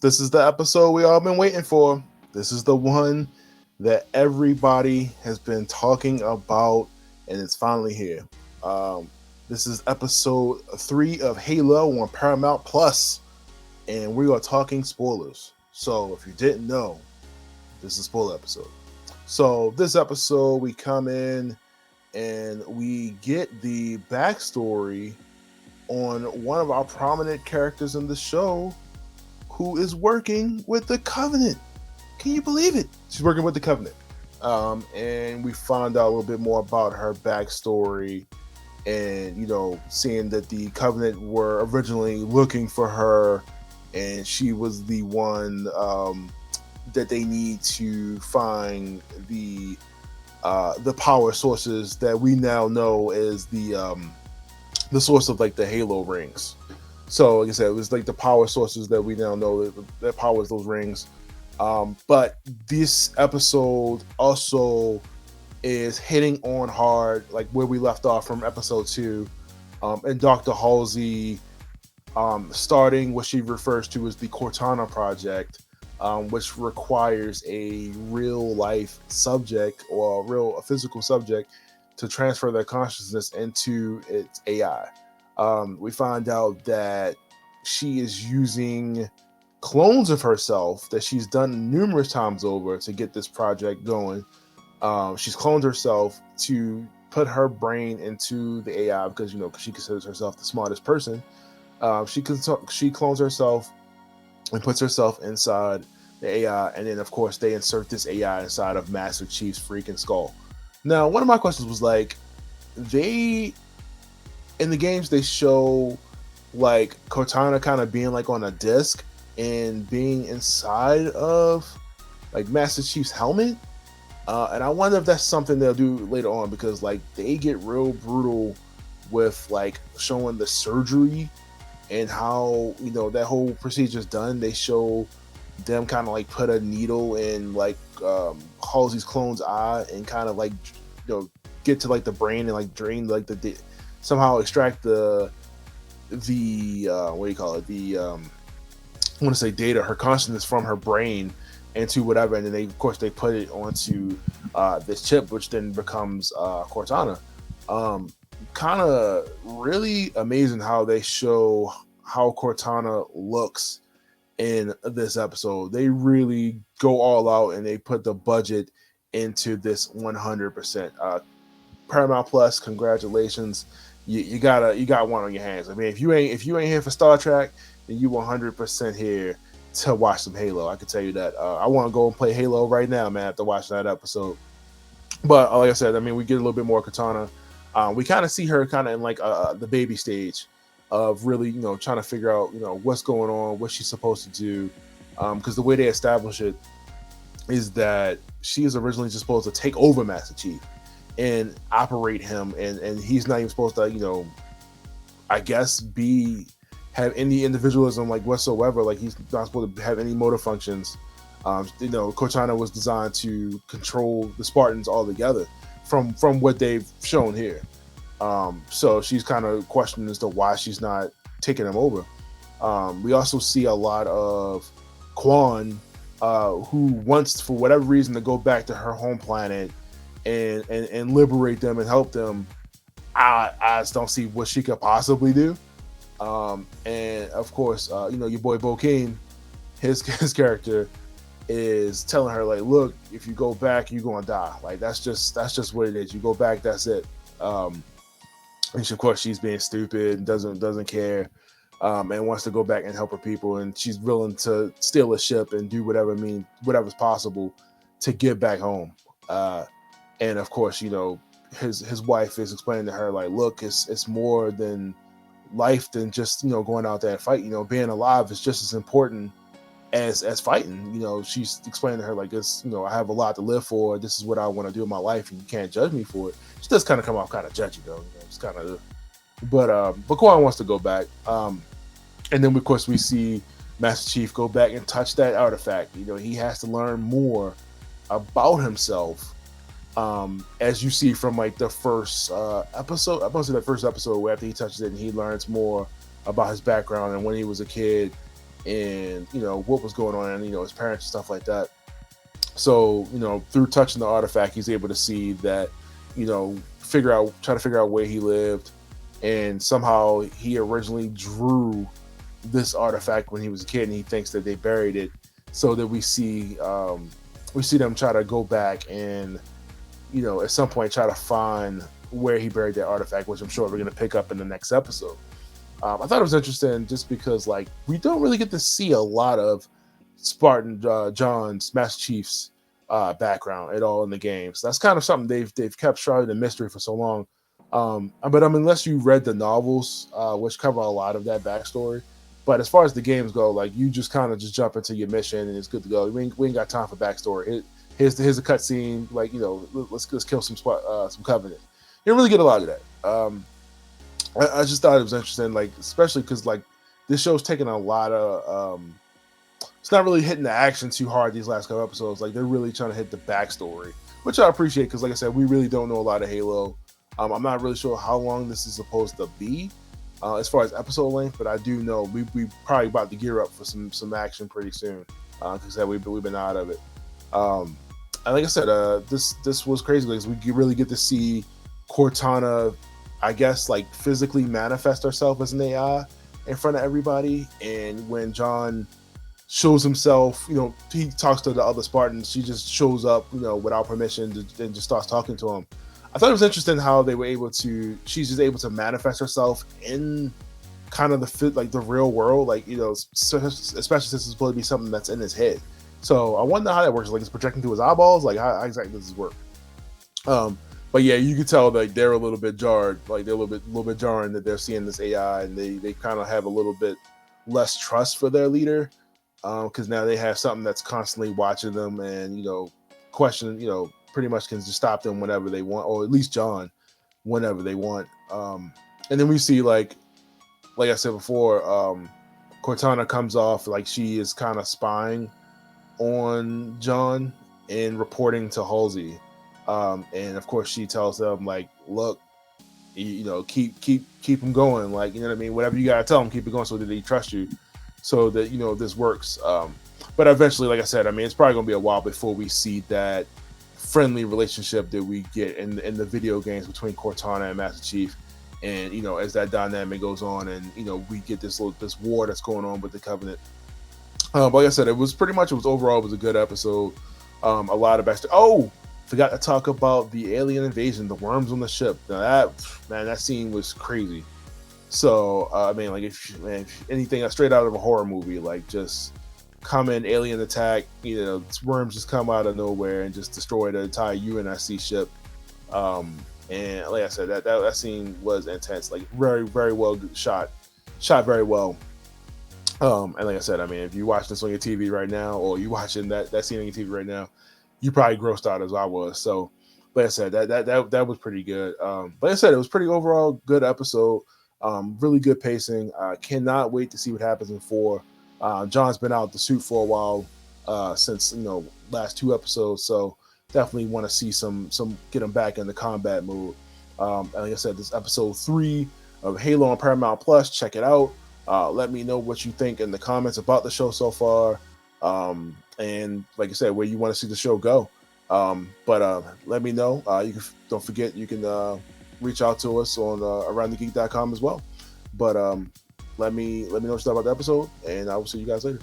This is the episode we all been waiting for. This is the one that everybody has been talking about, and it's finally here. Um, this is episode 3 of Halo on Paramount Plus, and we are talking spoilers. So if you didn't know, this is a spoiler episode. So this episode, we come in and we get the backstory on one of our prominent characters in the show who is working with the Covenant. Can you believe it? She's working with the Covenant. And we find out a little bit more about her backstory and, seeing that the Covenant were originally looking for her and she was the one that they need to find the power sources that we now know as the source of like the Halo rings. So, like I said, it was like the power sources that we now know that powers those rings. But this episode also is hitting on hard, like where we left off from episode 2, and Dr. Halsey starting what she refers to as the Cortana project, which requires a real life subject or a physical subject to transfer their consciousness into its AI. We find out that she is using clones of herself that she's done numerous times over to get this project going. She's cloned herself to put her brain into the AI because, she considers herself the smartest person. She clones herself and puts herself inside the AI, and then, of course, they insert this AI inside of Master Chief's freaking skull. Now, one of my questions was like, in the games they show like Cortana kind of being like on a disc and being inside of like Master Chief's helmet, and I wonder if that's something they'll do later on, because like they get real brutal with like showing the surgery and how that whole procedure is done. They show them kind of like put a needle in like Halsey's clone's eye and kind of like get to like the brain and like drain like somehow extract the what do you call it, I want to say data, her consciousness from her brain into whatever, and then they put it onto this chip, which then becomes Cortana. Kind of really amazing how they show how Cortana looks in this episode. They really go all out and they put the budget into this 100%. Paramount Plus, congratulations. You got one on your hands. I mean, if you ain't here for Star Trek, then you 100% here to watch some Halo. I can tell you that. I want to go and play Halo right now, man, after watching that episode. But like I said, I mean, we get a little bit more Cortana. We kind of see her kind of in like the baby stage of really, trying to figure out, what's going on, what she's supposed to do. Because the way they establish it is that she is originally just supposed to take over Master Chief and operate him, and he's not even supposed to, I guess, have any individualism like whatsoever. Like he's not supposed to have any motor functions. Cortana was designed to control the Spartans altogether from what they've shown here. So she's kind of questioning as to why she's not taking him over. We also see a lot of Quan, who wants, for whatever reason, to go back to her home planet and liberate them and help them. I just don't see what she could possibly do. And of course, your boy Bokeem, his character is telling her like, look, if you go back, you're gonna die. Like that's just what it is. You go back, that's it. And of course, she's being stupid and doesn't care, and wants to go back and help her people. And she's willing to steal a ship and do whatever's possible to get back home. And of course, his wife is explaining to her like, look, it's more than life than just going out there and fight. Being alive is just as important as fighting. She's explaining to her like, this, I have a lot to live for. This is what I want to do in my life, and you can't judge me for it. She does kind of come off kind of judgy though. It's kind of, but Quan wants to go back. And then of course we see Master Chief go back and touch that artifact. He has to learn more about himself as you see from like the first episode. I must say the first episode where after he touches it and he learns more about his background and when he was a kid and what was going on, and his parents and stuff like that. So through touching the artifact, he's able to see that, try to figure out where he lived, and somehow he originally drew this artifact when he was a kid, and he thinks that they buried it. So that we see them try to go back and at some point try to find where he buried that artifact, which I'm sure we're going to pick up in the next episode. I thought it was interesting just because we don't really get to see a lot of Spartan John's Master Chief's background at all in the game. So that's kind of something they've kept shrouded in mystery for so long. But unless you read the novels, which cover a lot of that backstory, but as far as the games go, you just kind of just jump into your mission and it's good to go. We ain't got time for backstory. Here's a cutscene. Let's kill some Covenant. You don't really get a lot of that. I just thought it was interesting, especially because this show's taking a lot of. It's not really hitting the action too hard these last couple episodes. They're really trying to hit the backstory, which I appreciate because, like I said, we really don't know a lot of Halo. I'm not really sure how long this is supposed to be as far as episode length, but I do know we probably about to gear up for some action pretty soon because we've been out of it. And like I said, this was crazy because we really get to see Cortana, I guess, physically manifest herself as an AI in front of everybody. And when John shows himself, he talks to the other Spartans. She just shows up, without permission and just starts talking to him. I thought it was interesting how they were she's just able to manifest herself in kind of the real world, especially since it's supposed to be something that's in his head. So I wonder how that works. It's projecting to his eyeballs. How exactly does this work? But yeah, you could tell they're a little bit jarred. They're a little bit jarring that they're seeing this AI, and they kind of have a little bit less trust for their leader because now they have something that's constantly watching them and questioning. Pretty much can just stop them whenever they want, or at least John, whenever they want. And then we see like I said before, Cortana comes off she is kind of spying on John and reporting to Halsey. And of course she tells them look, keep him going. You know what I mean? Whatever you gotta tell him, keep it going so that they trust you, so that this works. But eventually, like I said, it's probably gonna be a while before we see that friendly relationship that we get in the video games between Cortana and Master Chief. And as that dynamic goes on, and we get this war that's going on with the Covenant. But like I said, it was overall a good episode. A lot of backstory. Oh, forgot to talk about the alien invasion, the worms on the ship. Now that scene was crazy. So if anything that's straight out of a horror movie, just come in, alien attack, worms just come out of nowhere and just destroy the entire UNSC ship. And like I said, that scene was intense, very, very well shot very well. And like I said, if you watch this on your TV right now, or you watching that scene on your TV right now, you probably grossed out as I was. So, like I said, that was pretty good. Like I said, it was pretty overall good episode. Really good pacing. Cannot wait to see what happens in 4. John's been out the suit for a while since last 2 episodes, so definitely want to see some get him back in the combat mode. And like I said, this episode 3 of Halo on Paramount Plus. Check it out. Let me know what you think in the comments about the show so far. And like I said, where you want to see the show go. But let me know. Don't forget you can reach out to us on aroundthegeek.com as well. But let me know what you thought about the episode, and I will see you guys later.